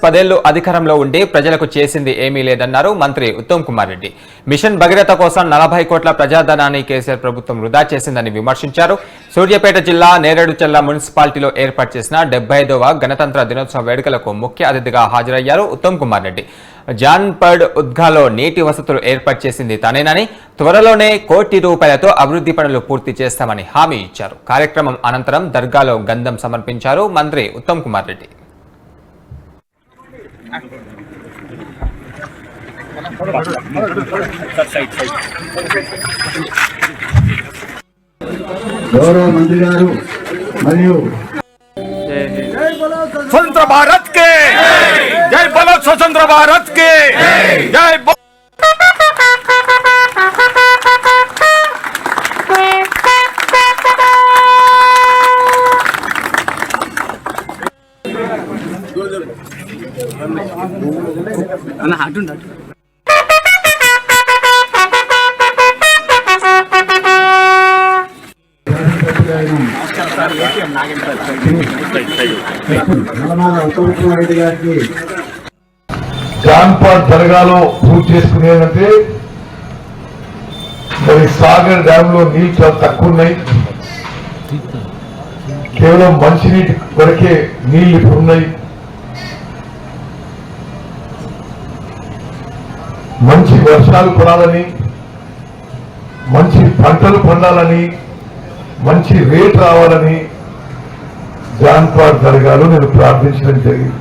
10 ఏళ్లు అధికారంలో ఉండి ప్రజలకు చేసింది ఏమీ లేదన్నారు మంత్రి ఉత్తమ్ కుమార్ రెడ్డి. మిషన్ భగీరథ కోసం 40 కోట్ల ప్రజాధనాన్ని కేసీఆర్ ప్రభుత్వం వృధా చేసిందని విమర్శించారు. సూర్యాపేట జిల్లా నేరేడుచల్ల మున్సిపాలిటీలో ఏర్పాటు చేసిన 75వ గణతంత్ర దినోత్సవ వేడుకలకు ముఖ్య అతిథిగా హాజరయ్యారు ఉత్తమ్ కుమార్ రెడ్డి. జాన్పడ్ ఉద్గాలో నీటి వసతులు ఏర్పాటు చేసింది తానేనని, త్వరలోనే ₹1 కోటి అభివృద్ధి పనులు పూర్తి చేస్తామని హామీ ఇచ్చారు. కార్యక్రమం అనంతరం దర్గాలో గంధం సమర్పించారు మంత్రి ఉత్తమ్ కుమార్ రెడ్డి. గౌరవ మంత్రి గారు మరియు स्वतंत्र भारत के जय बोलो, स्वतंत्र भारत के जय बोलो। జాన్పాడ్ దర్గాలో పూజ చేసుకునేదంటే మరి సాగర్ డ్యామ్ లో నీళ్లు చాలా తక్కువ ఉన్నాయి. కేవలం మంచినీటి వరకే నీళ్లు ఇప్పుడు ఉన్నాయి. మంచి వర్షాలు పడాలని, మంచి పంటలు పండాలని, మంచి రేట్ రావాలని జాన్పాడ్ దర్గాలో నేను ప్రార్థించడం జరిగింది.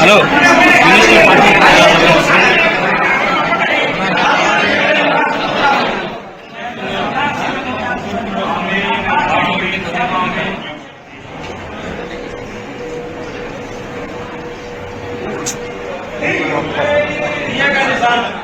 Hello Iya kan,